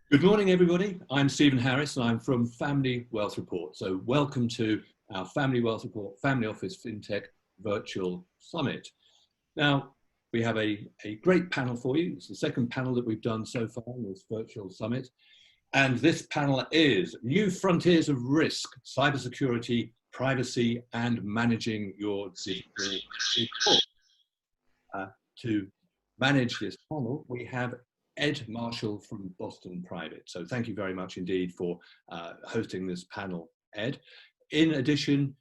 Good morning, everybody. I'm Stephen Harris, and I'm from Family Wealth Report. So welcome to our Family Wealth Report Family Office FinTech Virtual Summit. Now, we have a great panel for you. It's the second panel that we've done so far in this virtual summit. And this panel is New Frontiers of Risk, Cybersecurity, Privacy, and Managing Your Digital Report. To manage this panel, we have Ed Marshall from Boston Private. So thank you very much indeed for hosting this panel, Ed. In addition,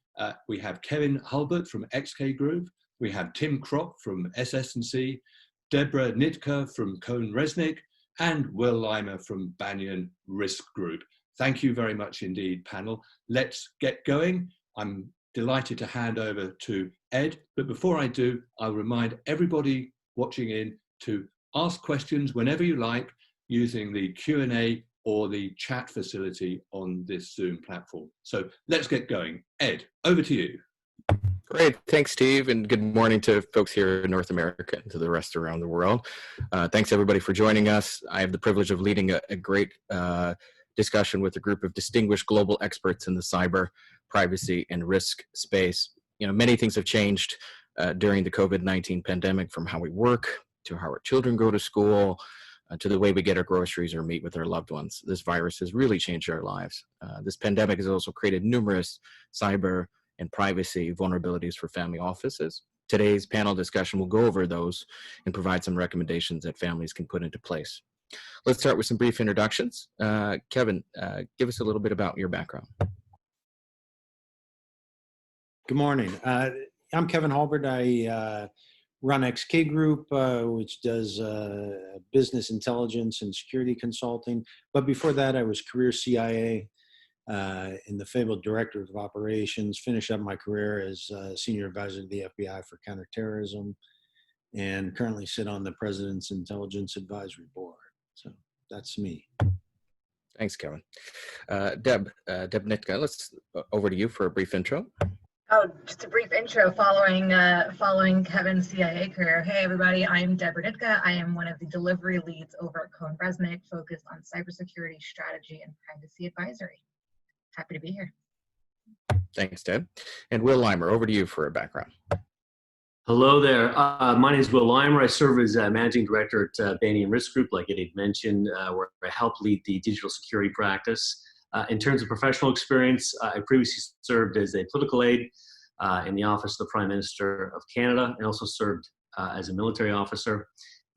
we have Kevin Hulbert from XK Group. We have Tim Kropp from SS&C, Deborah Nitka from Cohn Resnick, and Will Limer from Banyan Risk Group. Thank you very much indeed, panel. Let's get going. I'm delighted to hand over to Ed, but before I do, I'll remind everybody watching in to ask questions whenever you like using the Q&A or the chat facility on this Zoom platform. So let's get going. Ed, over to you. Great. Thanks, Steve, and good morning to folks here in North America and to the rest around the world. Thanks, everybody, for joining us. I have the privilege of leading a great discussion with a group of distinguished global experts in the cyber, privacy, and risk space. You know, many things have changed during the COVID-19 pandemic, from how we work to how our children go to school, to the way we get our groceries or meet with our loved ones. This virus has really changed our lives. This pandemic has also created numerous cyber and privacy vulnerabilities for family offices. Today's panel discussion will go over those and provide some recommendations that families can put into place. Let's start with some brief introductions. Kevin, give us a little bit about your background. Good morning. I'm Kevin Hulbert. I run XK Group, which does business intelligence and security consulting. But before that, I was career CIA in the fabled director of operations, finished up my career as senior advisor to the FBI for counterterrorism, and currently sit on the President's Intelligence Advisory Board. So that's me. Thanks, Kevin. Deb Nitka, let's over to you for a brief intro. Oh, just a brief intro following Kevin's CIA career. Hey, everybody, I'm Deborah Nitka. I am one of the delivery leads over at Cohn Resnick, focused on cybersecurity strategy and privacy advisory. Happy to be here. Thanks, Deb. And Will Limer, over to you for a background. Hello there. My name is Will Limer. I serve as Managing Director at Banyan Risk Group, like Eddie mentioned, where I help lead the digital security practice. In terms of professional experience, I previously served as a political aide in the Office of the Prime Minister of Canada, and also served as a military officer.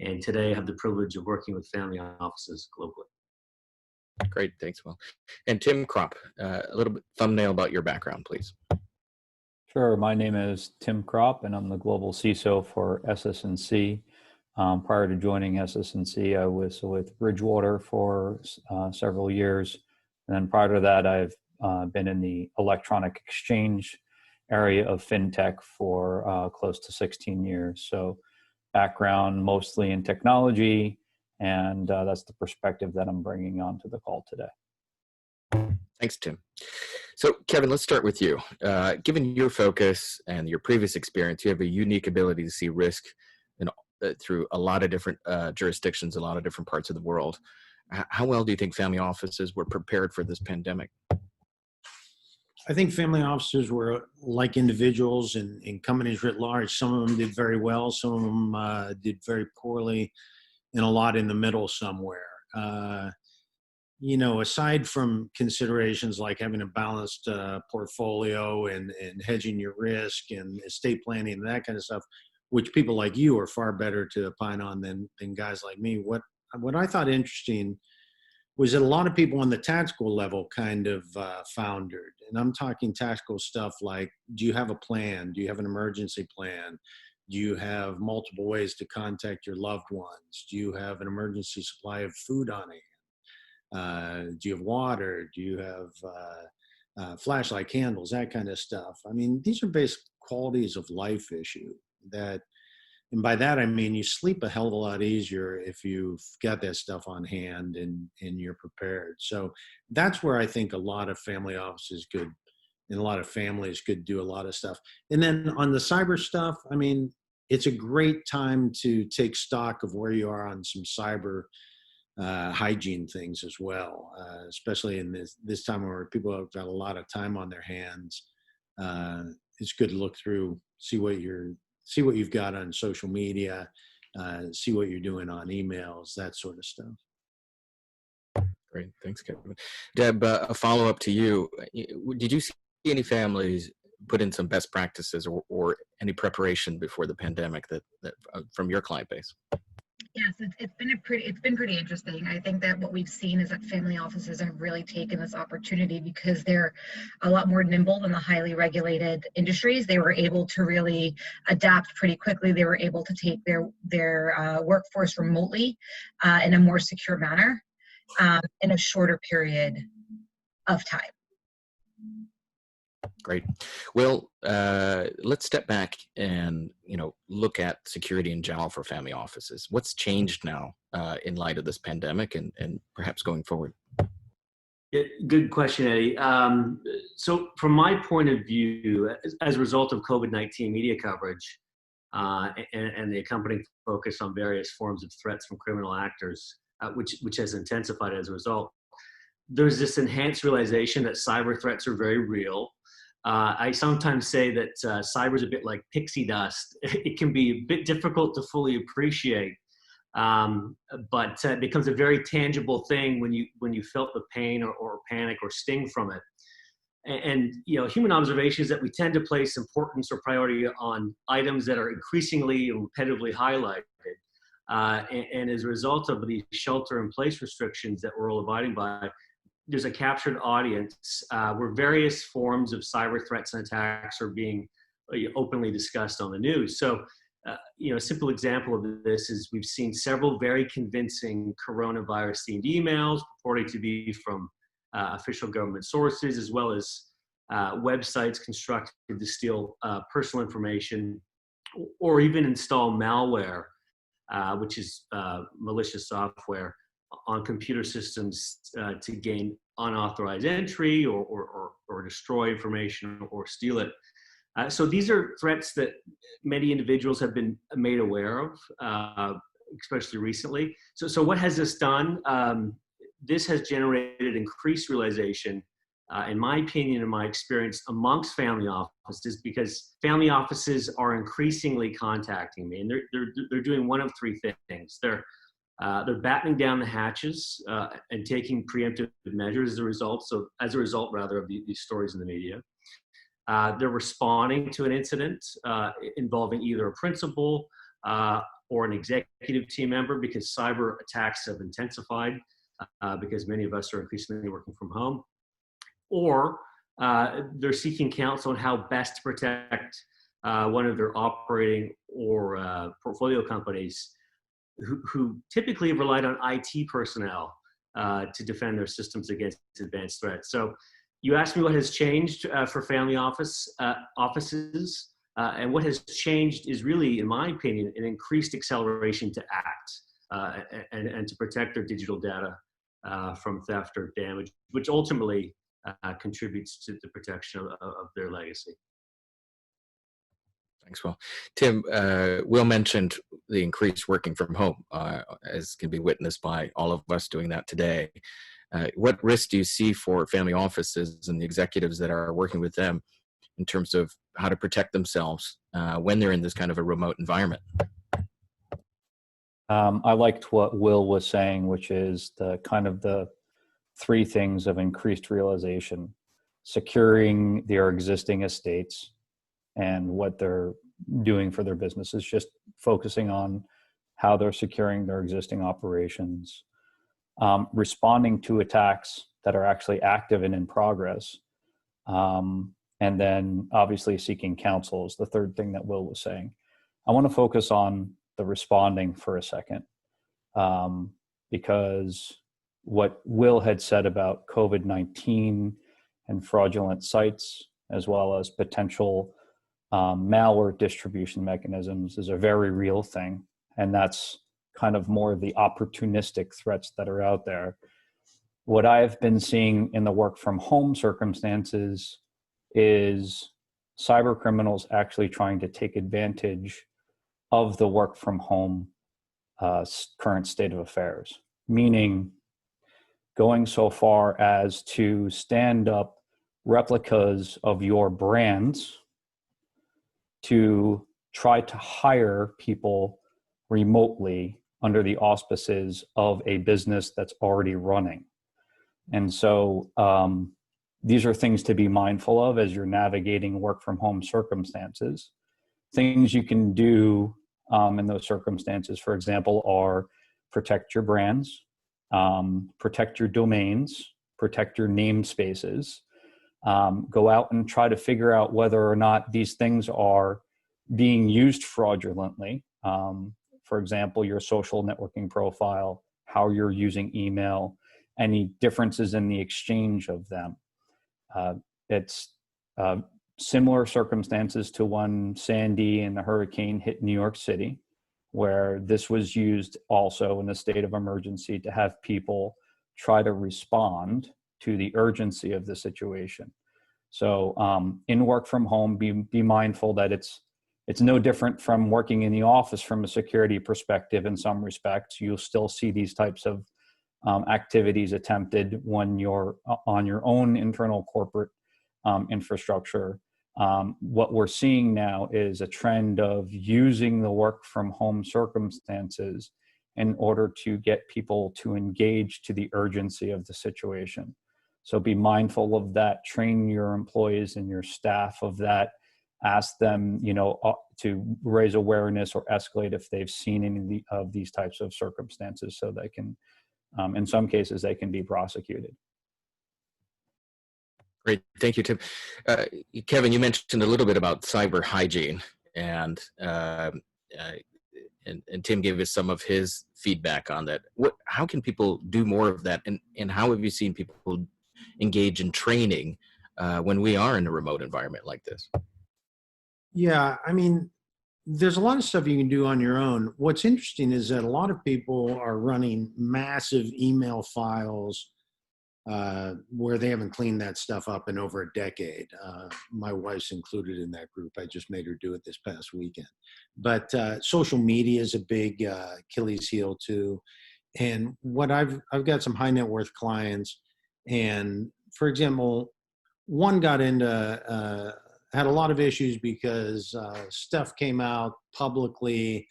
And today I have the privilege of working with family offices globally. Great, thanks, Will. And Tim Kropp, a little bit thumbnail about your background, please. Sure, my name is Tim Kropp, and I'm the Global CISO for SS&C. Prior to joining SS&C, I was with Bridgewater for several years. And then prior to that, I've been in the electronic exchange area of FinTech for close to 16 years. So background mostly in technology, and that's the perspective that I'm bringing onto the call today. Thanks, Tim. So Kevin, let's start with you. Given your focus and your previous experience, you have a unique ability to see risk through a lot of different jurisdictions, a lot of different parts of the world. How well do you think family offices were prepared for this pandemic? I think family offices were like individuals and companies writ large. Some of them did very well, some of them did very poorly, and a lot in the middle somewhere. You know, aside from considerations like having a balanced portfolio and hedging your risk and estate planning and that kind of stuff, which people like you are far better to opine on than guys like me. What I thought interesting was that a lot of people on the tactical level kind of foundered. And I'm talking tactical stuff like, do you have a plan? Do you have an emergency plan? Do you have multiple ways to contact your loved ones? Do you have an emergency supply of food on hand? Do you have water? Do you have flashlight, candles, that kind of stuff? I mean, these are basic qualities of life issue that, and by that I mean you sleep a hell of a lot easier if you've got that stuff on hand and you're prepared. So that's where I think a lot of family offices could, and a lot of families could do a lot of stuff. And then on the cyber stuff, I mean, it's a great time to take stock of where you are on some cyber hygiene things as well, especially in this time where people have got a lot of time on their hands. It's good to look through, see what you've got on social media, see what you're doing on emails, that sort of stuff. Great, thanks, Kevin. Deb, a follow-up to you. Did you see any families put in some best practices or any preparation before the pandemic that from your client base? Yes, it's been pretty interesting. I think that what we've seen is that family offices have really taken this opportunity because they're a lot more nimble than the highly regulated industries. They were able to really adapt pretty quickly. They were able to take their workforce remotely in a more secure manner in a shorter period of time. Great. Well, let's step back and look at security in general for family offices. What's changed now in light of this pandemic and perhaps going forward? Yeah, good question, Eddie. So from my point of view, as a result of COVID-19 media coverage and the accompanying focus on various forms of threats from criminal actors, which has intensified as a result, there's this enhanced realization that cyber threats are very real. I sometimes say that cyber is a bit like pixie dust. It can be a bit difficult to fully appreciate, but it becomes a very tangible thing when you felt the pain or panic or sting from it. And human observation is that we tend to place importance or priority on items that are increasingly and repetitively highlighted. And as a result of these shelter-in-place restrictions that we're all abiding by, there's a captured audience where various forms of cyber threats and attacks are being openly discussed on the news. So, a simple example of this is we've seen several very convincing coronavirus-themed emails purporting to be from official government sources, as well as websites constructed to steal personal information or even install malware, which is malicious software on computer systems to gain unauthorized entry or destroy information or steal it. So these are threats that many individuals have been made aware of, especially recently. So what has this done? This has generated increased realization, in my opinion, in my experience, amongst family offices, because family offices are increasingly contacting me, and they're doing one of three things. They're battening down the hatches and taking preemptive measures as a result of these stories in the media. They're responding to an incident involving either a principal or an executive team member, because cyber attacks have intensified because many of us are increasingly working from home. Or they're seeking counsel on how best to protect one of their operating or portfolio companies who typically have relied on IT personnel to defend their systems against advanced threats. So you asked me what has changed for family offices, and what has changed is really, in my opinion, an increased acceleration to act and to protect their digital data from theft or damage, which ultimately contributes to the protection of their legacy. Thanks, Will. Tim, Will mentioned the increased working from home, as can be witnessed by all of us doing that today. What risks do you see for family offices and the executives that are working with them in terms of how to protect themselves when they're in this kind of a remote environment? I liked what Will was saying, which is the three things of increased realization: securing their existing estates and what they're doing for their businesses, just focusing on how they're securing their existing operations, responding to attacks that are actually active and in progress, and then obviously seeking counsel is the third thing that Will was saying. I want to focus on the responding for a second, because what Will had said about COVID-19 and fraudulent sites, as well as potential malware distribution mechanisms, is a very real thing. And that's kind of more of the opportunistic threats that are out there. What I've been seeing in the work from home circumstances is cyber criminals actually trying to take advantage of the work from home current state of affairs. meaning going so far as to stand up replicas of your brands to try to hire people remotely under the auspices of a business that's already running. And so these are things to be mindful of as you're navigating work from home circumstances. Things you can do in those circumstances, for example, are protect your brands, protect your domains, protect your namespaces, go out and try to figure out whether or not these things are being used fraudulently. For example, your social networking profile, how you're using email, any differences in the exchange of them. It's similar circumstances to when Sandy and the hurricane hit New York City, where this was used also in a state of emergency to have people try to respond to the urgency of the situation. So in work from home, be mindful that it's no different from working in the office from a security perspective in some respects. You'll still see these types of activities attempted when you're on your own internal corporate infrastructure. What we're seeing now is a trend of using the work from home circumstances in order to get people to engage to the urgency of the situation. So be mindful of that, train your employees and your staff of that, ask them, to raise awareness or escalate if they've seen any of these types of circumstances so they can, in some cases, they can be prosecuted. Great, thank you, Tim. Kevin, you mentioned a little bit about cyber hygiene, and Tim gave us some of his feedback on that. How can people do more of that, and how have you seen people engage in training when we are in a remote environment like this? Yeah, I mean, there's a lot of stuff you can do on your own. What's interesting is that a lot of people are running massive email files where they haven't cleaned that stuff up in over a decade. My wife's included in that group. I just made her do it this past weekend. But social media is a big Achilles heel too. And what I've got some high net worth clients, and for example, one got into had a lot of issues because stuff came out publicly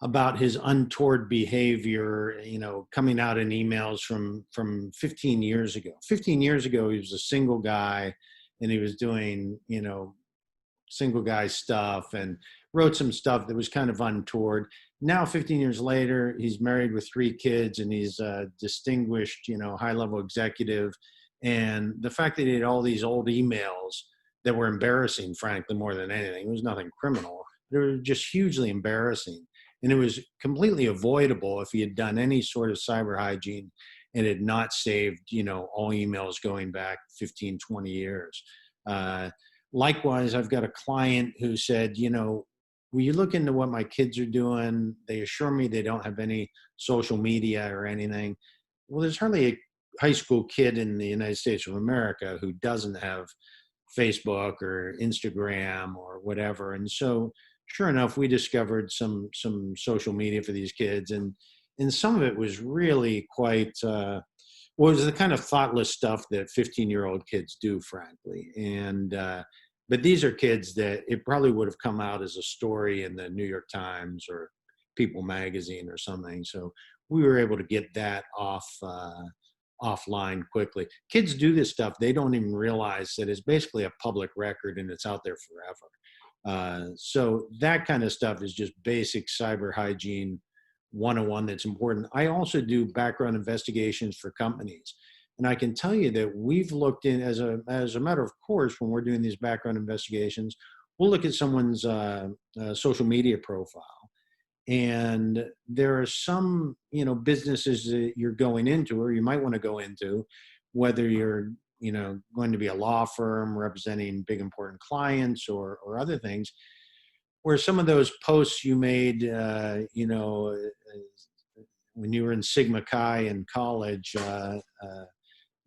about his untoward behavior, coming out in emails from 15 years ago. 15 years ago, he was a single guy and he was doing, single guy stuff and wrote some stuff that was kind of untoward. Now, 15 years later, he's married with 3 kids and he's a distinguished, high-level executive. And the fact that he had all these old emails that were embarrassing, frankly, more than anything, it was nothing criminal. They were just hugely embarrassing. And it was completely avoidable if he had done any sort of cyber hygiene and had not saved, all emails going back 15, 20 years. Likewise, I've got a client who said, when you look into what my kids are doing, they assure me they don't have any social media or anything. Well, there's hardly a high school kid in the United States of America who doesn't have Facebook or Instagram or whatever. And so sure enough, we discovered some social media for these kids. And some of it was really quite, was the kind of thoughtless stuff that 15-year-old kids do, frankly. And, but these are kids that it probably would have come out as a story in the New York Times or People magazine or something. So we were able to get that offline quickly. Kids do this stuff. They don't even realize that it's basically a public record and it's out there forever. So that kind of stuff is just basic cyber hygiene 101 that's important. I also do background investigations for companies. And I can tell you that we've looked in, as a matter of course, when we're doing these background investigations, we'll look at someone's social media profile. And there are some, businesses that you're going into or you might want to go into, whether you're, going to be a law firm representing big important clients or other things, where some of those posts you made, when you were in Sigma Chi in college,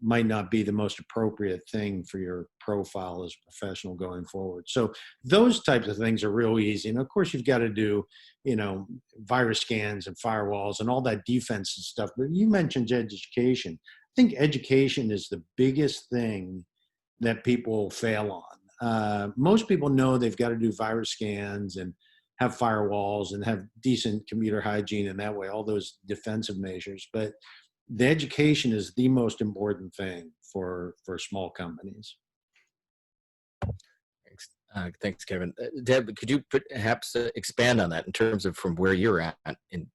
might not be the most appropriate thing for your profile as a professional going forward. So those types of things are real easy. And of course, you've got to do, virus scans and firewalls and all that defense and stuff. But you mentioned education. I think education is the biggest thing that people fail on. Most people know they've got to do virus scans and have firewalls and have decent computer hygiene and that way, all those defensive measures. But the education is the most important thing for small companies. Thanks, Kevin. Deb, could you perhaps expand on that in terms of from where you're at and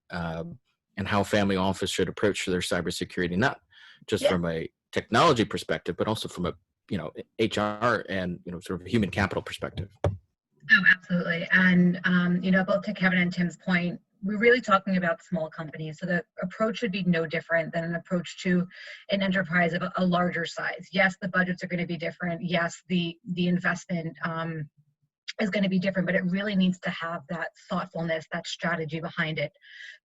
how family office should approach their cybersecurity, not just from a technology perspective, but also from a HR and sort of a human capital perspective. Oh, absolutely. And both to Kevin and Tim's point, we're really talking about small companies. So the approach should be no different than an approach to an enterprise of a larger size. Yes, the budgets are going to be different. Yes, the investment is going to be different, but it really needs to have that thoughtfulness, that strategy behind it.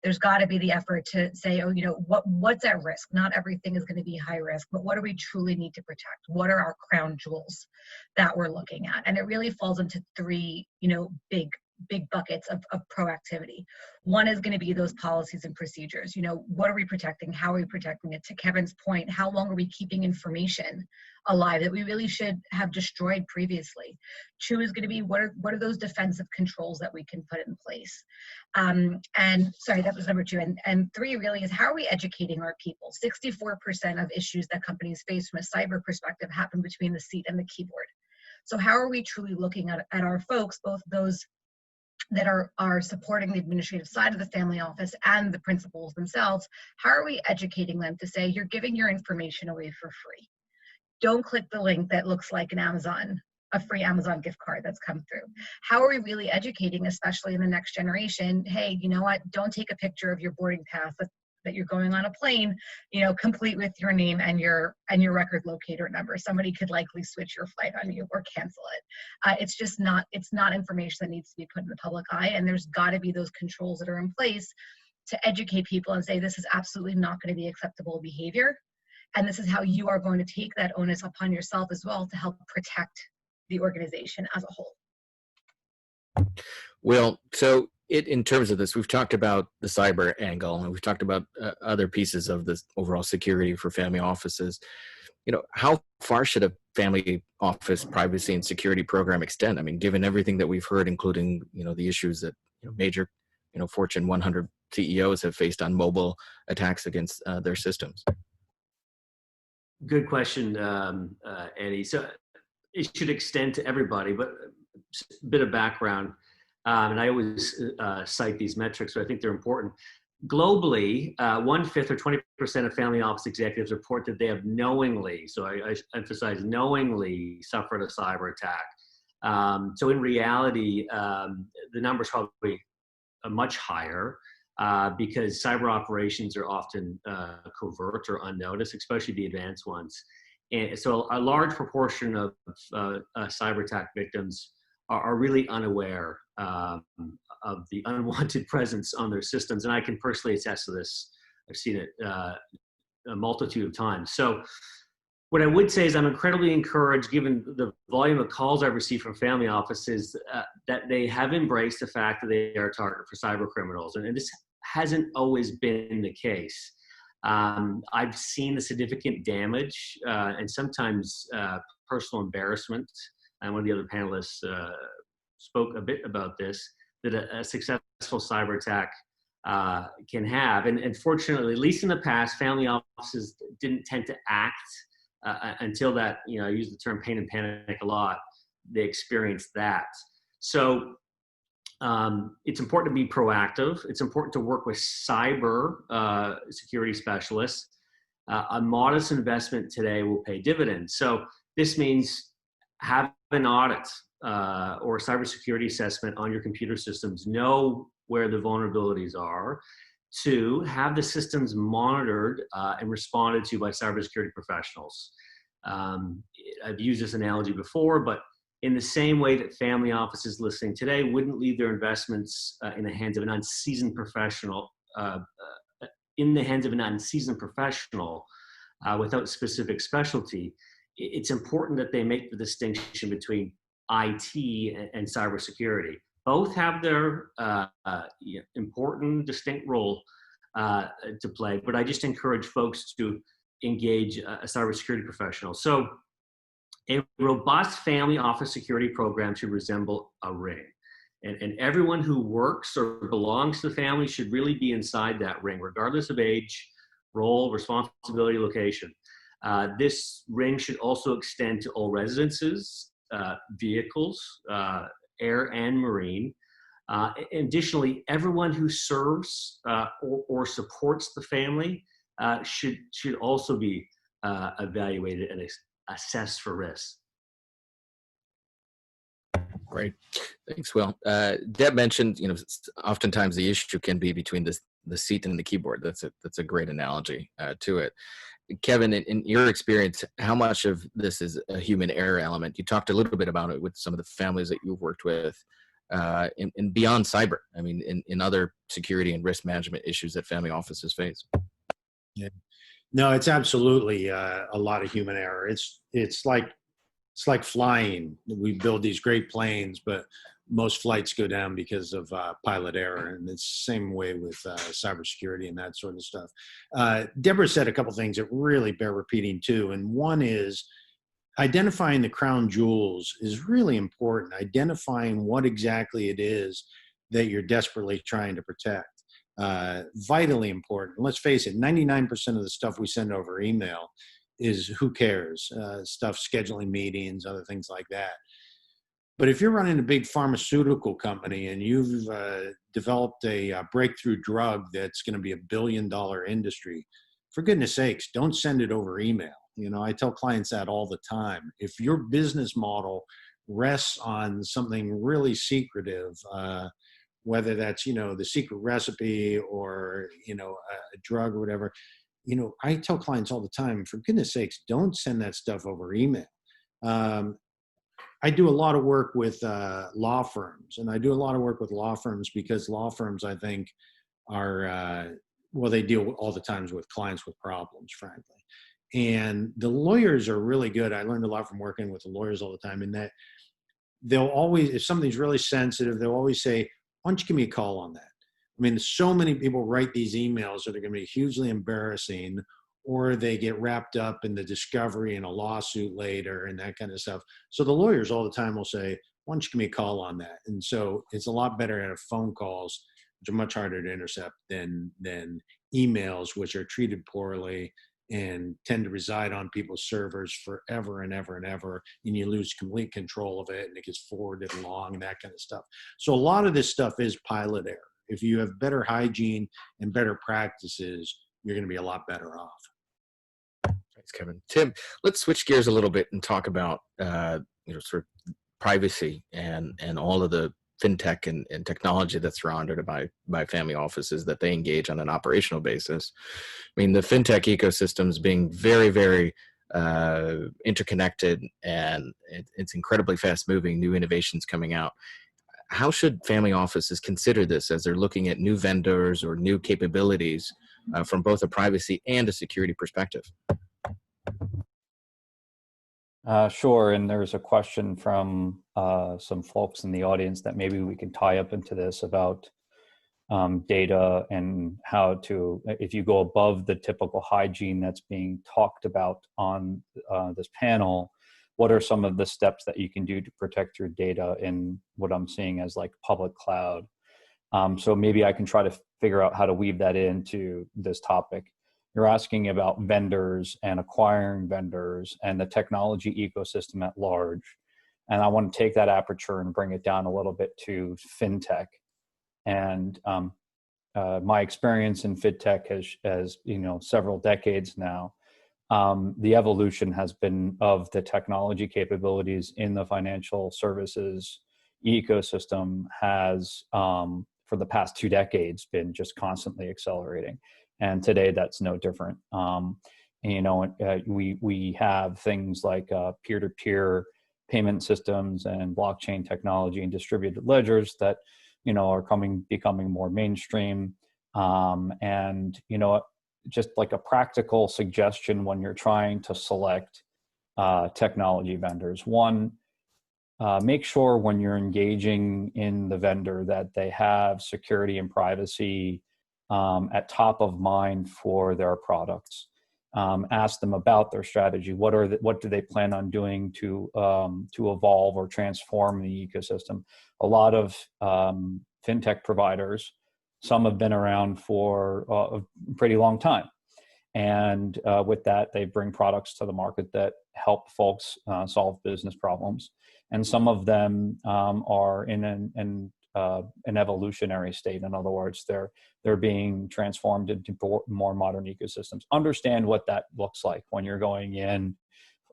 There's got to be the effort to say, what's at risk? Not everything is going to be high risk, but what do we truly need to protect? What are our crown jewels that we're looking at? And it really falls into three, big buckets of proactivity. One is going to be those policies and procedures. What are we protecting? How are we protecting it? To Kevin's point, how long are we keeping information alive that we really should have destroyed previously? Two is going to be what are those defensive controls that we can put in place? And sorry, that was number two. And three really is how are we educating our people? 64% of issues that companies face from a cyber perspective happen between the seat and the keyboard. So how are we truly looking at our folks, both those that are supporting the administrative side of the family office and the principals themselves? How are we educating them to say, you're giving your information away for free? Don't click the link that looks like a free Amazon gift card that's come through. How are we really educating, especially in the next generation? Hey, you know what? Don't take a picture of your boarding pass that you're going on a plane, complete with your name and your record locator number. Somebody could likely switch your flight on you or cancel it. It's not information that needs to be put in the public eye, and there's got to be those controls that are in place to educate people and say this is absolutely not going to be acceptable behavior, and this is how you are going to take that onus upon yourself as well to help protect the organization as a whole. Well, so in terms of this, we've talked about the cyber angle, and we've talked about other pieces of this overall security for family offices. How far should a family office privacy and security program extend? I mean, given everything that we've heard, including the issues that major Fortune 100 CEOs have faced on mobile attacks against their systems. Good question, Eddie. So it should extend to everybody, but a bit of background. And I always cite these metrics, but I think they're important. Globally, 1/5 or 20% of family office executives report that they have knowingly, so I emphasize knowingly, suffered a cyber attack. So in reality, the number is probably much higher because cyber operations are often covert or unnoticed, especially the advanced ones. And so a large proportion of cyber attack victims are really unaware of the unwanted presence on their systems. And I can personally attest to this. I've seen it a multitude of times. So what I would say is I'm incredibly encouraged, given the volume of calls I've received from family offices, that they have embraced the fact that they are a target for cyber criminals. And this hasn't always been the case. I've seen the significant damage and sometimes personal embarrassment. And one of the other panelists spoke a bit about this, that a successful cyber attack can have. And fortunately, at least in the past, family offices didn't tend to act until that, I use the term pain and panic a lot, they experienced that. So it's important to be proactive. It's important to work with cyber security specialists. A modest investment today will pay dividends. So this means have an audit or a cybersecurity assessment on your computer systems, know where the vulnerabilities are, to have the systems monitored and responded to by cybersecurity professionals. I've used this analogy before, but in the same way that family offices listening today wouldn't leave their investments in the hands of an unseasoned professional, without specific specialty, it's important that they make the distinction between IT and cybersecurity. Both have their important, distinct role to play, but I just encourage folks to engage a cybersecurity professional. So a robust family office security program should resemble a ring. And everyone who works or belongs to the family should really be inside that ring, regardless of age, role, responsibility, location. This ring should also extend to all residences, vehicles, air and marine. Additionally, everyone who serves or supports the family should also be evaluated and assessed for risk. Great, thanks, Will. Deb mentioned, oftentimes the issue can be between the seat and the keyboard. That's a great analogy to it. Kevin, in your experience, how much of this is a human error element? You talked a little bit about it with some of the families that you've worked with, and beyond cyber. I mean, in other security and risk management issues that family offices face. Yeah. No, it's absolutely a lot of human error. It's like flying. We build these great planes, but most flights go down because of pilot error, and it's the same way with cybersecurity and that sort of stuff. Deborah said a couple things that really bear repeating too, and one is identifying the crown jewels is really important. Identifying what exactly it is that you're desperately trying to protect. Vitally important. Let's face it, 99% of the stuff we send over email is who cares, stuff, scheduling meetings, other things like that. But if you're running a big pharmaceutical company and you've developed a breakthrough drug that's going to be $1 billion industry, for goodness sakes, don't send it over email. I tell clients that all the time. If your business model rests on something really secretive, whether that's, the secret recipe or, a drug or whatever, I tell clients all the time, for goodness sakes, don't send that stuff over email. I do a lot of work with law firms, and I do a lot of work with law firms because law firms, I think, are, they deal all the times with clients with problems, frankly. And the lawyers are really good. I learned a lot from working with the lawyers all the time, in that they'll always, if something's really sensitive, they'll always say, why don't you give me a call on that? I mean, so many people write these emails that are going to be hugely embarrassing, or they get wrapped up in the discovery in a lawsuit later and that kind of stuff. So the lawyers all the time will say, why don't you give me a call on that? And so it's a lot better to have phone calls, which are much harder to intercept than emails, which are treated poorly and tend to reside on people's servers forever and ever and ever, and you lose complete control of it, and it gets forwarded along and that kind of stuff. So a lot of this stuff is pilot error. If you have better hygiene and better practices, you're going to be a lot better off. Thanks, Kevin. Tim, let's switch gears a little bit and talk about sort of privacy and all of the fintech and technology that's surrounded by family offices that they engage on an operational basis. I mean, the fintech ecosystems being very, very interconnected, and it's incredibly fast moving, new innovations coming out. How should family offices consider this as they're looking at new vendors or new capabilities from both a privacy and a security perspective? Sure, and there's a question from some folks in the audience that maybe we can tie up into this about data and how to, if you go above the typical hygiene that's being talked about on this panel, what are some of the steps that you can do to protect your data in what I'm seeing as like public cloud? So maybe I can try to figure out how to weave that into this topic. You're asking about vendors and acquiring vendors and the technology ecosystem at large. And I want to take that aperture and bring it down a little bit to fintech. And my experience in fintech has several decades now. The evolution has been of the technology capabilities in the financial services ecosystem has, for the past 2 decades, been just constantly accelerating. And today that's no different. We have things like peer-to-peer payment systems and blockchain technology and distributed ledgers that, are becoming more mainstream. just like a practical suggestion when you're trying to select technology vendors. One, make sure when you're engaging in the vendor that they have security and privacy at top of mind for their products. Ask them about their strategy. What do they plan on doing to evolve or transform the ecosystem? A lot of fintech providers, some have been around for a pretty long time. And with that, they bring products to the market that help folks solve business problems. And some of them are in an evolutionary state. In other words, they're being transformed into more modern ecosystems. Understand what that looks like when you're going in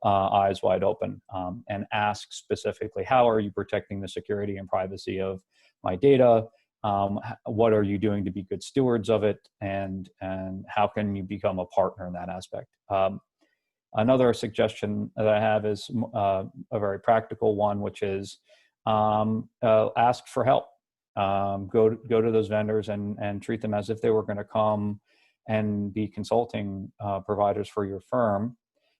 eyes wide open, and ask specifically, how are you protecting the security and privacy of my data? What are you doing to be good stewards of it? And how can you become a partner in that aspect? Another suggestion that I have is a very practical one, which is ask for help. Go to those vendors and treat them as if they were going to come and be consulting providers for your firm.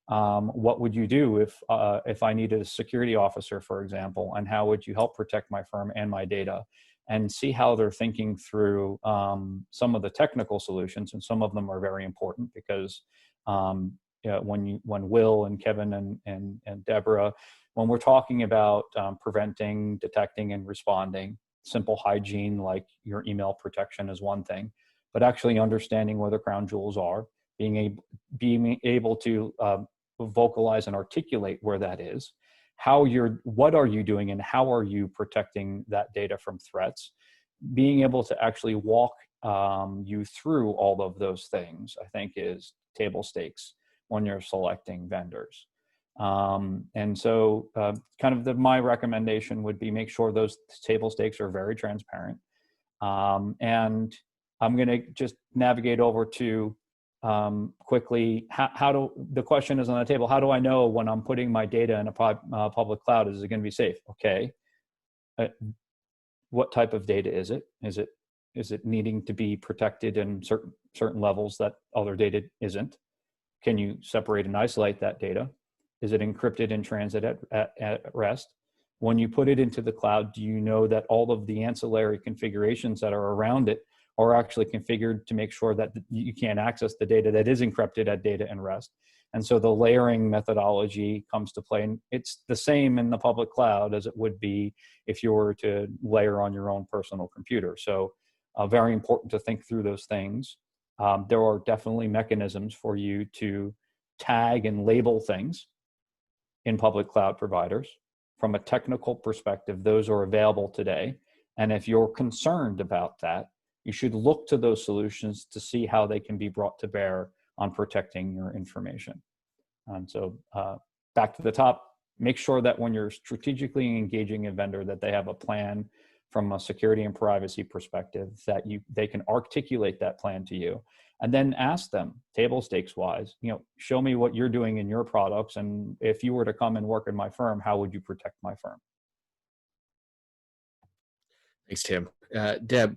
What would you do if I needed a security officer, for example, and how would you help protect my firm and my data? And see how they're thinking through some of the technical solutions, and some of them are very important because when Will and Kevin and Deborah, when we're talking about preventing, detecting, and responding, simple hygiene like your email protection is one thing, but actually understanding where the crown jewels are, being able to vocalize and articulate where that is, what are you doing and how are you protecting that data from threats, being able to actually walk you through all of those things, I think is table stakes when you're selecting vendors. And so my recommendation would be make sure those table stakes are very transparent. And I'm going to just navigate over to quickly, the question is on the table, how do I know when I'm putting my data in a public cloud, is it going to be safe? Okay. What type of data is it? Is it needing to be protected in certain levels that other data isn't? Can you separate and isolate that data? Is it encrypted in transit at rest? When you put it into the cloud, do you know that all of the ancillary configurations that are around it are actually configured to make sure that you can't access the data that is encrypted at data and rest? And so the layering methodology comes to play. And it's the same in the public cloud as it would be if you were to layer on your own personal computer. So very important to think through those things. There are definitely mechanisms for you to tag and label things in public cloud providers. From a technical perspective, those are available today. And if you're concerned about that, you should look to those solutions to see how they can be brought to bear on protecting your information. And so back to the top, make sure that when you're strategically engaging a vendor that they have a plan from a security and privacy perspective, that they can articulate that plan to you. And then ask them, table stakes wise, show me what you're doing in your products. And if you were to come and work in my firm, how would you protect my firm? Thanks, Tim. Deb,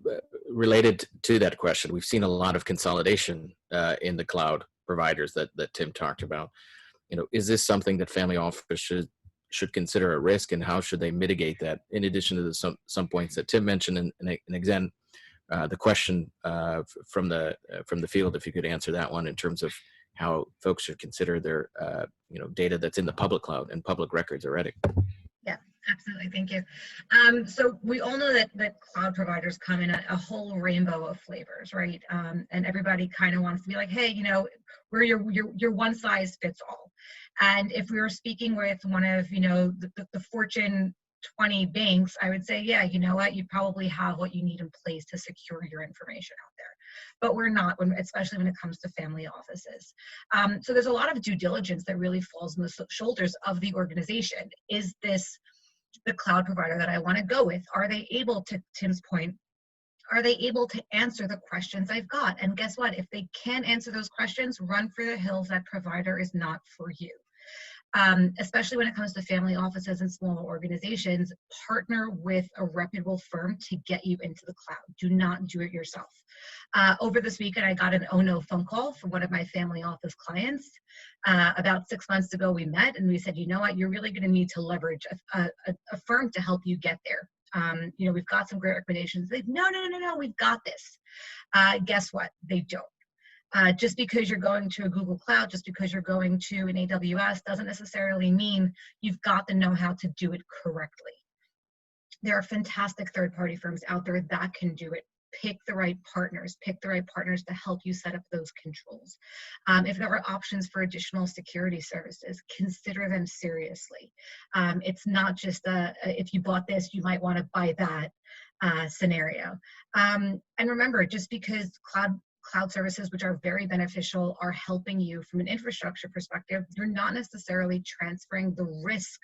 related to that question, we've seen a lot of consolidation in the cloud providers that Tim talked about. Is this something that family office should consider a risk, and how should they mitigate that? In addition to some points that Tim mentioned, and again, the question from the field, if you could answer that one in terms of how folks should consider their data that's in the public cloud and public records already. Yeah, absolutely. Thank you. So we all know that cloud providers come in a whole rainbow of flavors, right? And everybody kind of wants to be like, hey, we're your one size fits all. And if we were speaking with one of the Fortune 20 banks, I would say, yeah, you know what, you probably have what you need in place to secure your information out there. But we're not, especially when it comes to family offices. So there's a lot of due diligence that really falls on the shoulders of the organization. Is this the cloud provider that I want to go with? Are they able to, Tim's point, are they able to answer the questions I've got? And guess what? If they can't answer those questions, run for the hills. That provider is not for you. especially when it comes to family offices and smaller organizations, partner with a reputable firm to get you into the cloud. Do not do it yourself. Over this weekend, I got an oh no phone call from one of my family office clients. About 6 months ago, we met and we said, you know what, you're really going to need to leverage a firm to help you get there. You know, we've got some great recommendations. They've, no, we've got this. Guess what? They don't. Just because you're going to a Google Cloud, just because you're going to an AWS doesn't necessarily mean you've got the know-how to do it correctly. There are fantastic third-party firms out there that can do it. Pick the right partners to help you set up those controls. If there are options for additional security services, consider them seriously. It's not just if you bought this, you might want to buy that scenario. And remember, just because cloud services, which are very beneficial, are helping you from an infrastructure perspective, you're not necessarily transferring the risk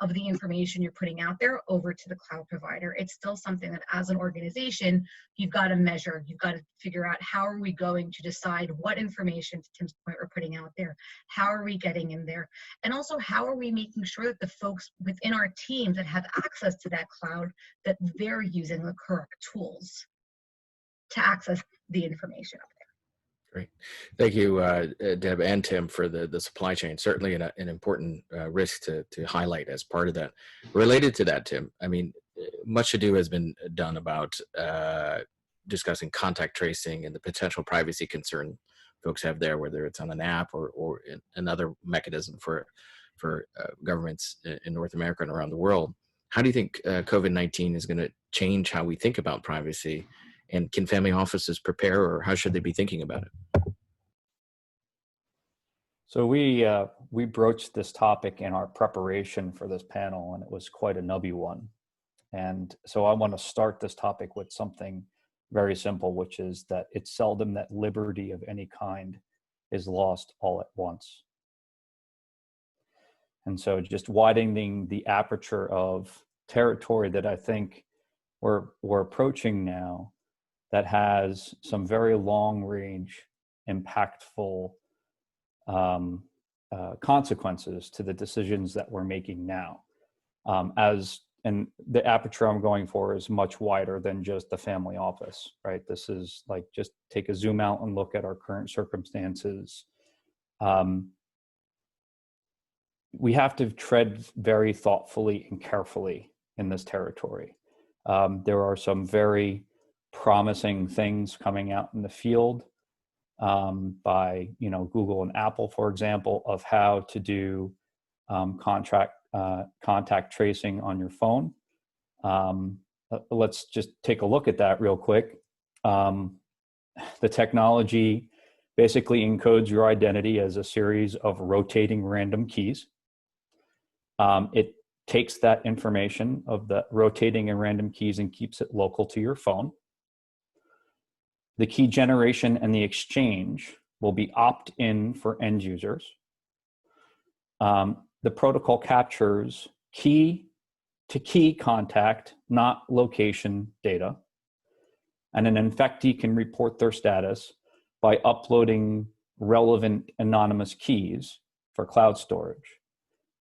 of the information you're putting out there over to the cloud provider. It's still something that as an organization, you've got to measure, you've got to figure out how are we going to decide what information, to Tim's point, we're putting out there, how are we getting in there, and also how are we making sure that the folks within our team that have access to that cloud, that they're using the correct tools to access the information up there. Great. Thank you, Deb and Tim, for the supply chain. Certainly an important risk to highlight as part of that. Related to that, Tim, I mean, much ado has been done about discussing contact tracing and the potential privacy concern folks have there, whether it's on an app or another mechanism for governments in North America and around the world. How do you think COVID-19 is going to change how we think about privacy? And can family offices prepare, or how should they be thinking about it? So we broached this topic in our preparation for this panel, and it was quite a nubby one. And so I want to start this topic with something very simple, which is that it's seldom that liberty of any kind is lost all at once. And so just widening the aperture of territory that I think we're approaching now, that has some very long-range, impactful consequences to the decisions that we're making now. And the aperture I'm going for is much wider than just the family office, right? This is like, just take a zoom out and look at our current circumstances. We have to tread very thoughtfully and carefully in this territory. There are some very promising things coming out in the field by Google and Apple, for example, of how to do contact tracing on your phone. Let's just take a look at that real quick. The technology basically encodes your identity as a series of rotating random keys. It takes that information of the rotating and random keys and keeps it local to your phone. The key generation and the exchange will be opt-in for end users. The protocol captures key-to-key contact, not location data. And an infectee can report their status by uploading relevant anonymous keys for cloud storage.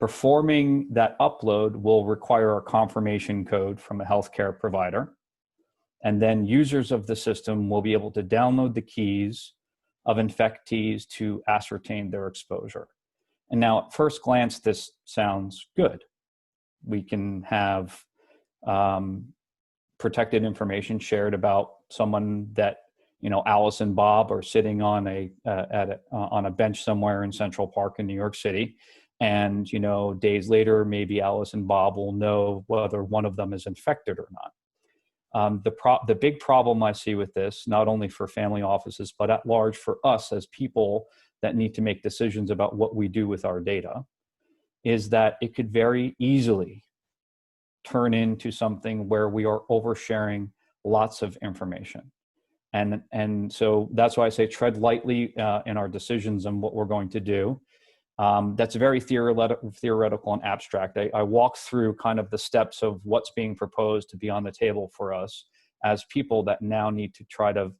Performing that upload will require a confirmation code from a healthcare provider. And then users of the system will be able to download the keys of infectees to ascertain their exposure. And now at first glance, this sounds good. We can have protected information shared about someone that, Alice and Bob are sitting on a bench somewhere in Central Park in New York City. And, days later, maybe Alice and Bob will know whether one of them is infected or not. The big problem I see with this, not only for family offices, but at large for us as people that need to make decisions about what we do with our data, is that it could very easily turn into something where we are oversharing lots of information. And so that's why I say tread lightly in our decisions on what we're going to do. That's very theoretical and abstract. I walk through kind of the steps of what's being proposed to be on the table for us as people that now need to try to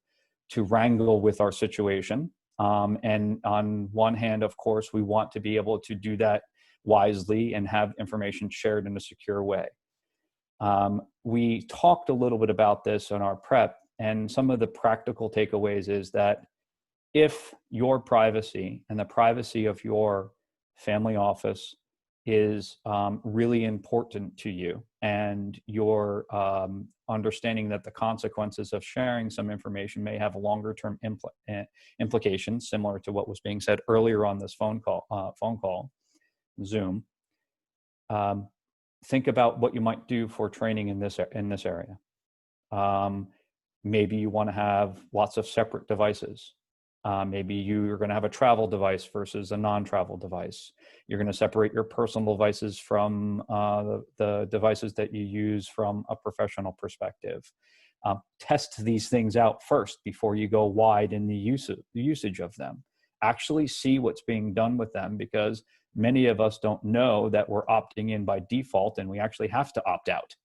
wrangle with our situation. And on one hand, of course, we want to be able to do that wisely and have information shared in a secure way. We talked a little bit about this in our prep, and some of the practical takeaways is that if your privacy and the privacy of your family office is really important to you, and your understanding that the consequences of sharing some information may have longer term implications, similar to what was being said earlier on this phone call, Zoom. Think about what you might do for training in this area. Maybe you want to have lots of separate devices. Maybe you're going to have a travel device versus a non-travel device. You're going to separate your personal devices from the devices that you use from a professional perspective. Test these things out first before you go wide in the usage of them. Actually see what's being done with them, because many of us don't know that we're opting in by default and we actually have to opt out.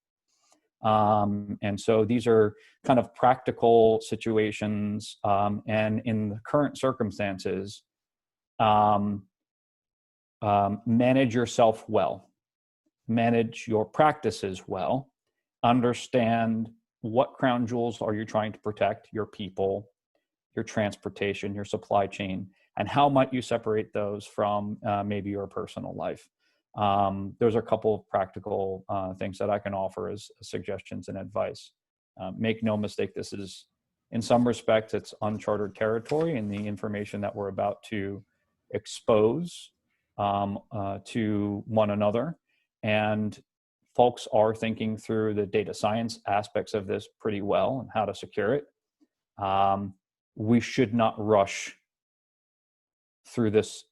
And so these are kind of practical situations, and in the current circumstances, manage yourself well, manage your practices well, understand what crown jewels are you trying to protect: your people, your transportation, your supply chain, and how might you separate those from maybe your personal life. Those are a couple of practical things that I can offer as suggestions and advice. Make no mistake, this is, in some respects, it's uncharted territory, and the information that we're about to expose to one another. And folks are thinking through the data science aspects of this pretty well and how to secure it. We should not rush through this,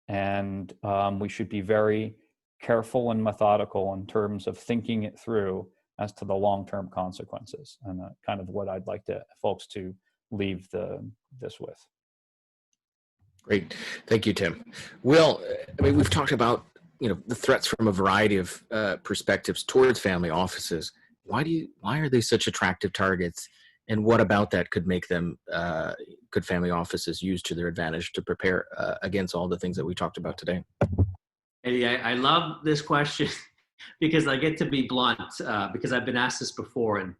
and we should be very careful and methodical in terms of thinking it through as to the long-term consequences, and kind of what I'd like folks to leave this with. Great, thank you, Tim. Will, I mean, we've talked about the threats from a variety of perspectives towards family offices. Why are they such attractive targets, and what about that could make them could family offices use to their advantage to prepare against all the things that we talked about today? Eddie, I love this question because I get to be blunt, because I've been asked this before, and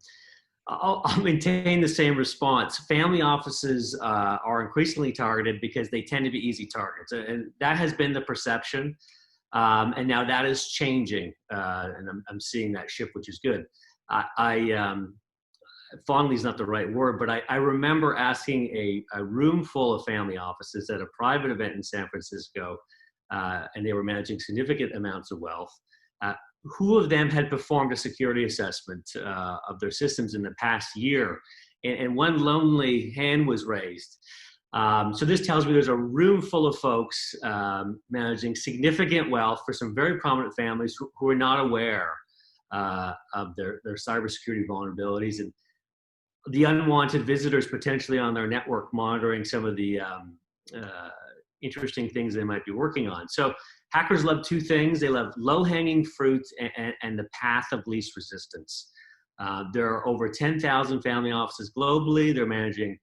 I'll maintain the same response. Family offices are increasingly targeted because they tend to be easy targets, and that has been the perception, and now that is changing, and I'm seeing that shift, which is good. Fondly is not the right word, but I remember asking a room full of family offices at a private event in San Francisco, and they were managing significant amounts of wealth. Who of them had performed a security assessment of their systems in the past year? And one lonely hand was raised. So this tells me there's a room full of folks managing significant wealth for some very prominent families who are not aware of their cybersecurity vulnerabilities, and the unwanted visitors potentially on their network monitoring some of the interesting things they might be working on. So hackers love two things. They love low-hanging fruit and the path of least resistance. There are over 10,000 family offices globally. They're managing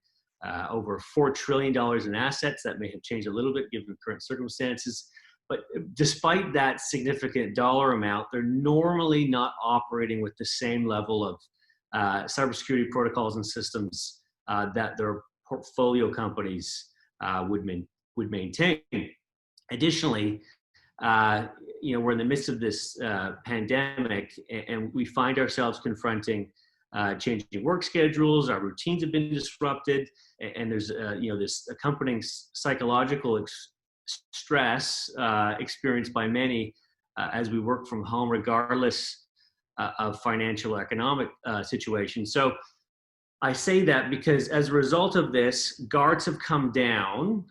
over $4 trillion in assets. That may have changed a little bit given current circumstances. But despite that significant dollar amount, they're normally not operating with the same level of cybersecurity protocols and systems that their portfolio companies would maintain. Additionally, we're in the midst of this pandemic, and we find ourselves confronting changing work schedules. Our routines have been disrupted, and there's this accompanying psychological stress experienced by many as we work from home, regardless of financial or economic situation. So I say that because as a result of this, guards have come down,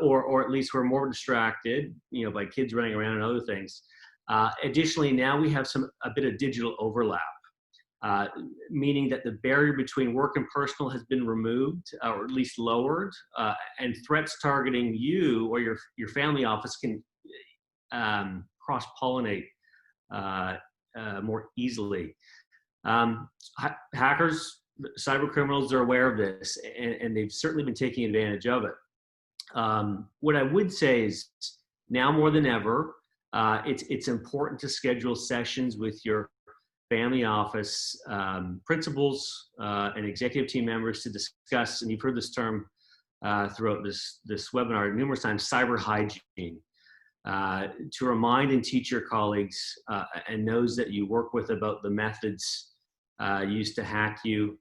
or at least we're more distracted, by kids running around and other things. Additionally, now we have a bit of digital overlap, meaning that the barrier between work and personal has been removed, or at least lowered, and threats targeting you or your family office can cross-pollinate more easily. Hackers, cyber criminals are aware of this, and they've certainly been taking advantage of it. What I would say is now more than ever, It's important to schedule sessions with your family office principals and executive team members to discuss, and you've heard this term throughout this webinar numerous times, cyber hygiene, to remind and teach your colleagues and those that you work with about the methods used to hack you,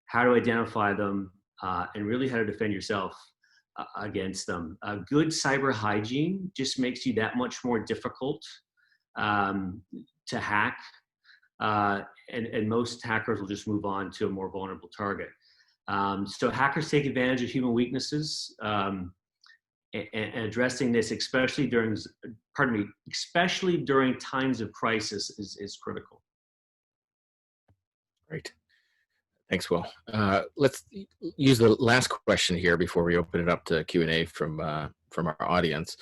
how to identify them, and really how to defend yourself against them. Good cyber hygiene just makes you that much more difficult to hack, and most hackers will just move on to a more vulnerable target. So hackers take advantage of human weaknesses, and addressing this, especially during times of crisis, is critical. Great. Thanks, Will. Let's use the last question here before we open it up to Q&A from our audience.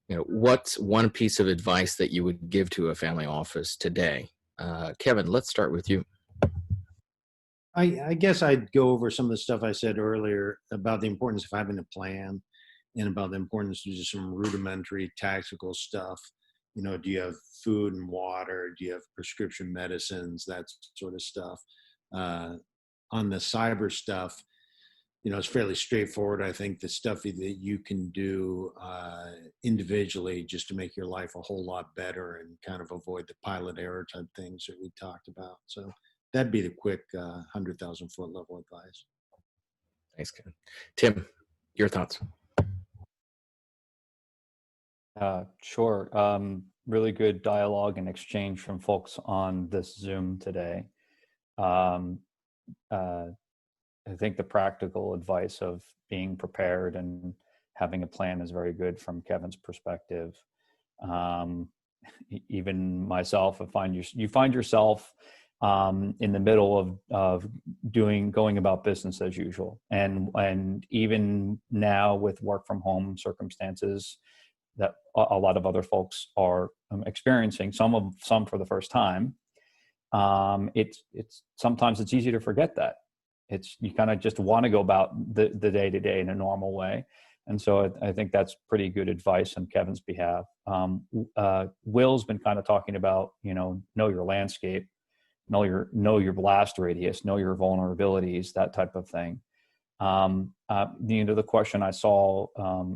What's one piece of advice that you would give to a family office today? Kevin, let's start with you. I guess I'd go over some of the stuff I said earlier about the importance of having a plan and about the importance of just some rudimentary tactical stuff. Do you have food and water? Do you have prescription medicines? That sort of stuff. On the cyber stuff, it's fairly straightforward. I think the stuff that you can do individually just to make your life a whole lot better and kind of avoid the pilot error type things that we talked about. So that'd be the quick 100,000 foot level advice. Thanks, Ken. Tim, your thoughts? Sure. Really good dialogue and exchange from folks on this Zoom today. I think the practical advice of being prepared and having a plan is very good from Kevin's perspective. Even myself, you find yourself in the middle of going about business as usual, and even now with work from home circumstances that a lot of other folks are experiencing, some for the first time. Sometimes it's easy to forget that. You kind of just want to go about the day-to-day in a normal way. And so I think that's pretty good advice on Kevin's behalf. Will's been kind of talking about, know your landscape, know your blast radius, know your vulnerabilities, that type of thing. The question I saw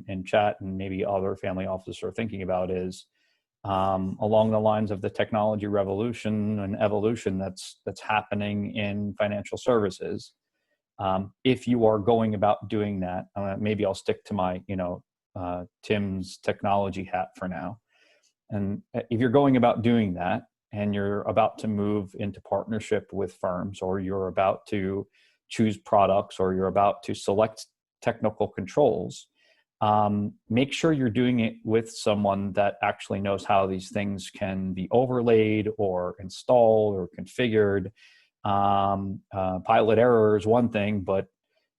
in chat, and maybe other family offices are thinking about, is along the lines of the technology revolution and evolution that's happening in financial services. If you are going about doing that, maybe I'll stick to my, Tim's technology hat for now. And if you're going about doing that and you're about to move into partnership with firms, or you're about to choose products, or you're about to select technical controls, make sure you're doing it with someone that actually knows how these things can be overlaid or installed or configured. Pilot error is one thing, but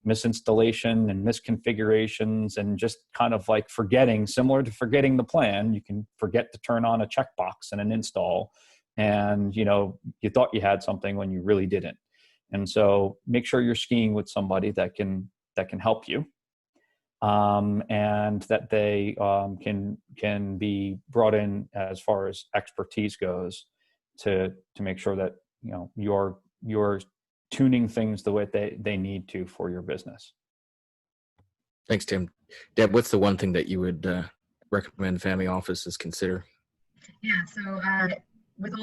misinstallation and misconfigurations and just kind of like similar to forgetting the plan, you can forget to turn on a checkbox in an install, and you thought you had something when you really didn't. And so make sure you're skiing with somebody that can help you, and that they can be brought in as far as expertise goes to make sure that you're tuning things the way they need to for your business. Thanks, Tim. Deb, what's the one thing that you would recommend family offices consider? Yeah, so with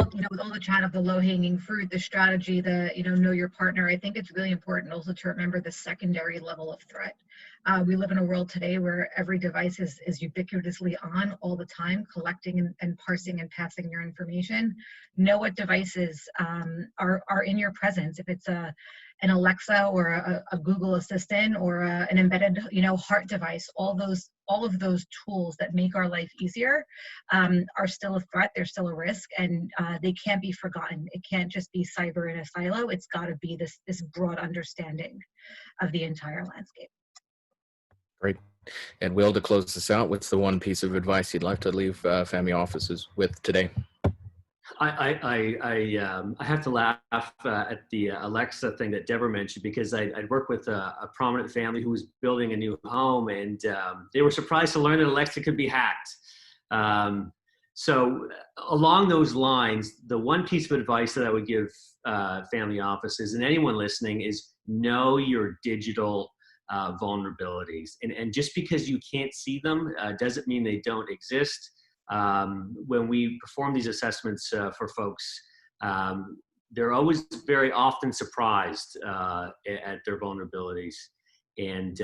all the chat of the low-hanging fruit, the strategy, know your partner, I think it's really important also to remember the secondary level of threat. We live in a world today where every device is ubiquitously on all the time, collecting and parsing and passing your information. Know what devices are in your presence. If it's an Alexa or a Google Assistant or an embedded heart device, all of those tools that make our life easier are still a threat. They're still a risk, and they can't be forgotten. It can't just be cyber in a silo. It's got to be this broad understanding of the entire landscape. Great. And Will, to close this out, what's the one piece of advice you'd like to leave family offices with today? I have to laugh at the Alexa thing that Deborah mentioned, because I'd worked with a prominent family who was building a new home, and they were surprised to learn that Alexa could be hacked. So along those lines, the one piece of advice that I would give family offices and anyone listening is know your digital vulnerabilities. And just because you can't see them doesn't mean they don't exist. When we perform these assessments for folks, they're always very often surprised at their vulnerabilities. And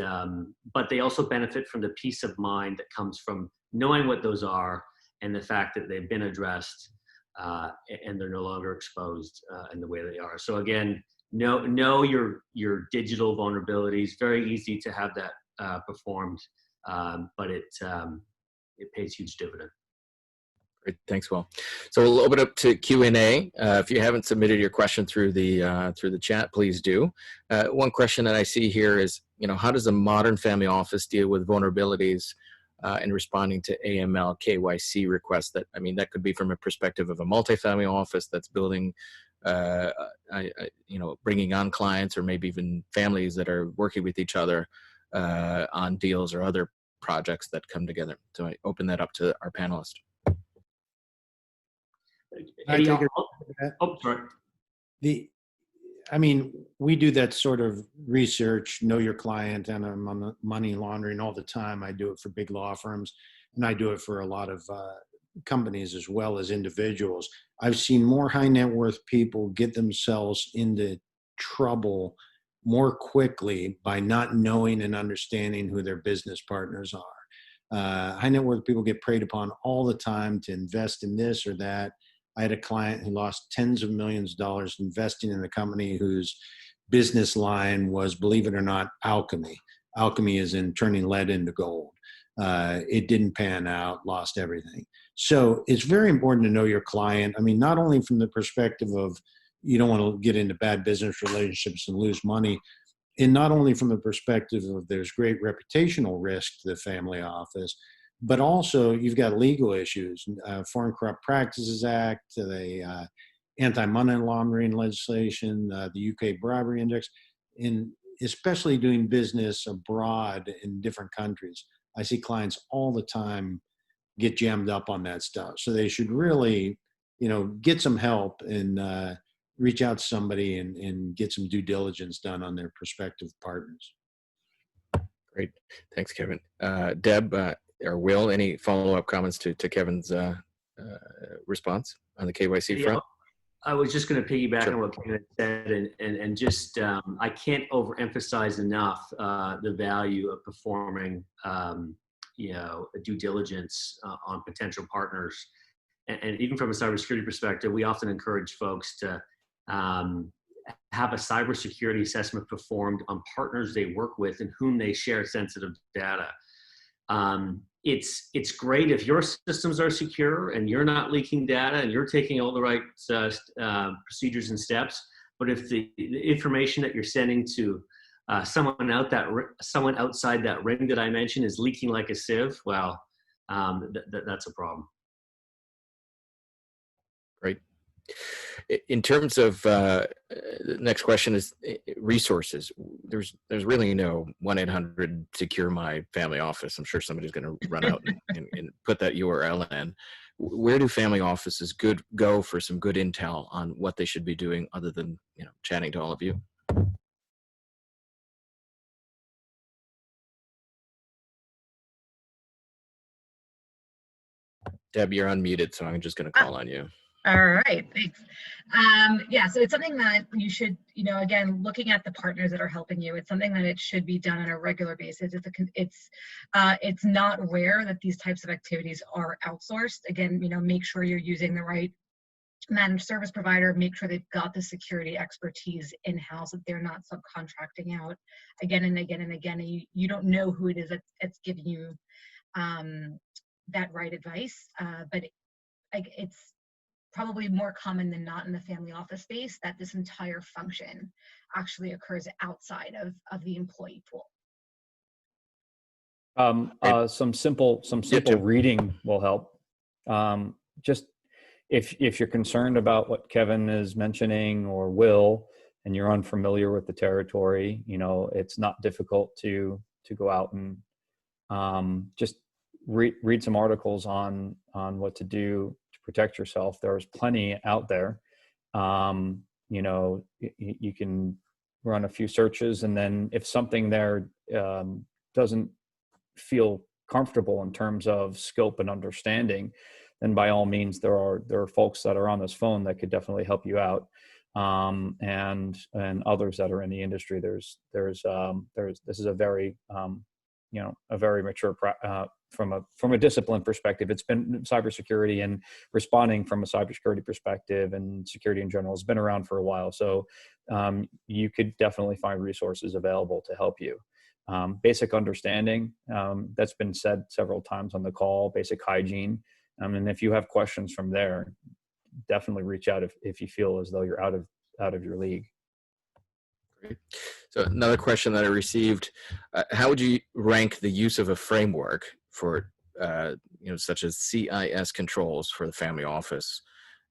but they also benefit from the peace of mind that comes from knowing what those are and the fact that they've been addressed and they're no longer exposed in the way they are. So again, know your digital vulnerabilities. Very easy to have that performed, but it pays huge dividend. Great, thanks, Will. So we'll open up to Q&A. If you haven't submitted your question through the chat, please do. One question that I see here is, how does a modern family office deal with vulnerabilities in responding to AML KYC requests? That could be from a perspective of a multifamily office that's building, bringing on clients, or maybe even families that are working with each other on deals or other projects that come together. So I open that up to our panelists. Oh, sorry. We do that sort of research, know your client, and I'm on the money laundering all the time. I do it for big law firms, and I do it for a lot of companies as well as individuals. I've seen more high net worth people get themselves into trouble more quickly by not knowing and understanding who their business partners are. High net worth people get preyed upon all the time to invest in this or that. I had a client who lost tens of millions of dollars investing in a company whose business line was, believe it or not, alchemy. Alchemy is in turning lead into gold. It didn't pan out, lost everything. So it's very important to know your client. Not only from the perspective of you don't want to get into bad business relationships and lose money, and not only from the perspective of there's great reputational risk to the family office, but also you've got legal issues, Foreign Corrupt Practices Act, the anti-money laundering legislation, the UK bribery index, and especially doing business abroad in different countries. I see clients all the time get jammed up on that stuff. So they should really, get some help and reach out to somebody and get some due diligence done on their prospective partners. Great. Thanks, Kevin. Deb, or Will, any follow-up comments to Kevin's response on the KYC front? I was just going to piggyback Sure. on what Kevin said, and just I can't overemphasize enough the value of performing a due diligence on potential partners, and even from a cybersecurity perspective, we often encourage folks to have a cybersecurity assessment performed on partners they work with and whom they share sensitive data. It's great if your systems are secure and you're not leaking data and you're taking all the right procedures and steps. But if the information that you're sending to someone outside that ring that I mentioned is leaking like a sieve, well, that's a problem. Great. In terms of the next question is resources. There's really no 1-800 secure my family office. I'm sure somebody's going to run out and put that URL in. Where do family offices go for some good intel on what they should be doing other than chatting to all of you? Deb, you're unmuted, so I'm just going to call on you. All right, thanks. Yeah, so it's something that you should, again, looking at the partners that are helping you, it's something that it should be done on a regular basis. It's not rare that these types of activities are outsourced. Again, make sure you're using the right managed service provider, make sure they've got the security expertise in-house, that they're not subcontracting out again and again and again. And you don't know who it is that's giving you that right advice, but it's probably more common than not in the family office space that this entire function actually occurs outside of the employee pool. Some simple reading will help. Just if you're concerned about what Kevin is mentioning or Will, and you're unfamiliar with the territory, it's not difficult to go out and just read some articles on what to do to protect yourself. There's plenty out there. You know, you can run a few searches, and then if something there doesn't feel comfortable in terms of scope and understanding, then by all means, there are folks that are on this phone that could definitely help you out, and others that are in the industry. This is a very you know, a very mature from a discipline perspective. It's been cybersecurity, and responding from a cybersecurity perspective and security in general has been around for a while. So you could definitely find resources available to help you. Basic understanding, that's been said several times on the call, basic hygiene. And if you have questions from there, definitely reach out if you feel as though you're out of your league. Great. So another question that I received, how would you rank the use of a framework for, you know, such as CIS controls for the family office?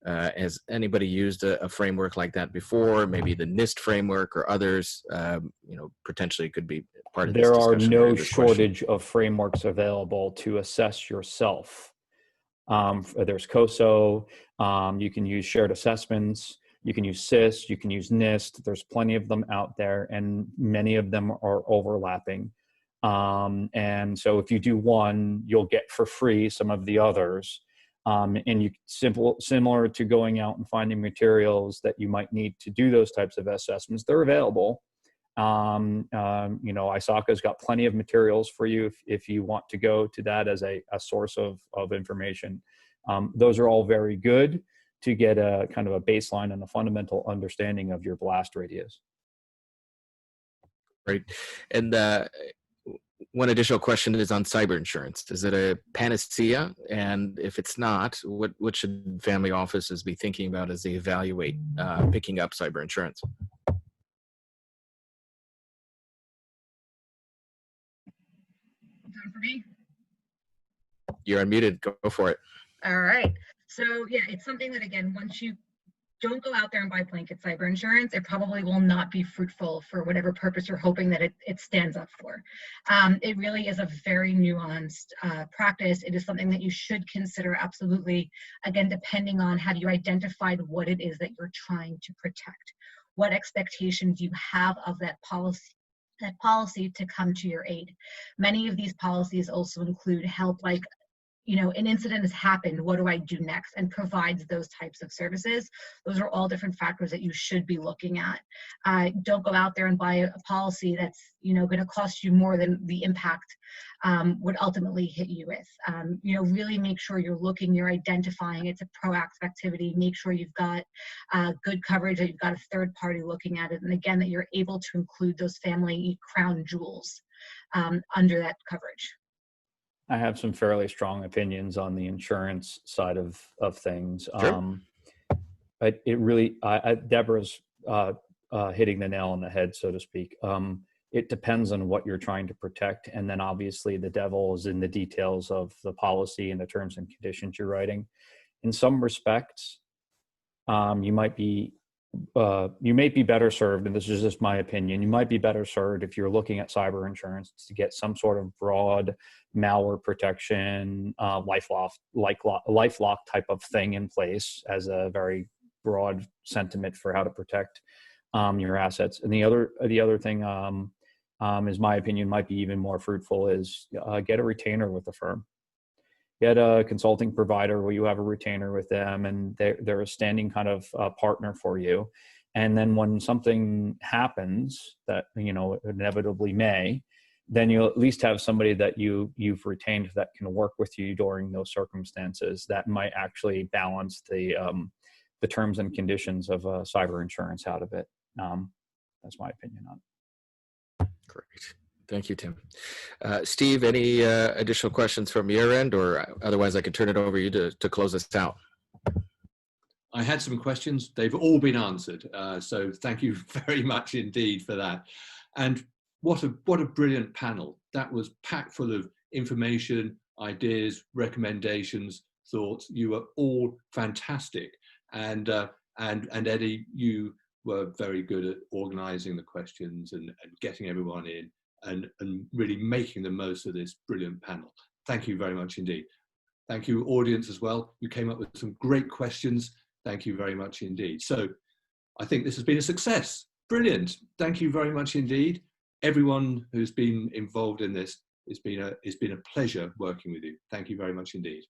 Has anybody used a framework like that before? Maybe the NIST framework or others, you know, potentially could be part of this discussion. There are no shortage of frameworks available to assess yourself. There's COSO, you can use shared assessments, you can use CIS, you can use NIST. There's plenty of them out there, and many of them are overlapping. And so if you do one, you'll get for free some of the others. And you similar to going out and finding materials that you might need to do those types of assessments, they're available. You know, ISACA's got plenty of materials for you if you want to go to that as a source of information. Those are all very good to get a kind of a baseline and a fundamental understanding of your blast radius. Right. And one additional question is on cyber insurance. Is it a panacea? And if it's not, what should family offices be thinking about as they evaluate picking up cyber insurance? Time for me? You're unmuted. Go for it. All right. So yeah, it's something that, again, once you don't go out there and buy blanket cyber insurance, it probably will not be fruitful for whatever purpose you're hoping that it stands up for. It really is a very nuanced practice. It is something that you should consider, absolutely, again, depending on have you identified what it is that you're trying to protect, what expectations you have of that policy to come to your aid. Many of these policies also include help, like, you know, an incident has happened, what do I do next? And provides those types of services. Those are all different factors that you should be looking at. Don't go out there and buy a policy that's, you know, going to cost you more than the impact would ultimately hit you with. You know, really make sure you're looking, you're identifying, it's a proactive activity. Make sure you've got good coverage, that you've got a third party looking at it. And again, that you're able to include those family crown jewels under that coverage. I have some fairly strong opinions on the insurance side of things. Sure. But it really, Deborah's hitting the nail on the head, so to speak. It depends on what you're trying to protect. And then obviously the devil is in the details of the policy and the terms and conditions you're writing. In some respects, you might be better served, and this is just my opinion, you might be better served if you're looking at cyber insurance to get some sort of broad malware protection, LifeLock type of thing in place as a very broad sentiment for how to protect your assets. And the other thing is, my opinion, might be even more fruitful, is get a retainer with the firm. Get a consulting provider where you have a retainer with them, and they're a standing kind of partner for you. And then when something happens that, you know, inevitably may, then you'll at least have somebody that you've retained that can work with you during those circumstances that might actually balance the terms and conditions of cyber insurance out of it. That's my opinion on it. Great. Thank you, Tim. Steve, any additional questions from your end, or otherwise I could turn it over to you to close us out? I had some questions. They've all been answered. So thank you very much indeed for that. And what a brilliant panel. That was packed full of information, ideas, recommendations, thoughts. You were all fantastic. And Eddie, you were very good at organizing the questions and getting everyone in and really making the most of this brilliant panel. Thank you very much indeed. Thank you, audience, as well. You came up with some great questions. Thank you very much indeed. So I think this has been a success. Brilliant. Thank you very much indeed. Everyone who's been involved in this, it's been a pleasure working with you. Thank you very much indeed.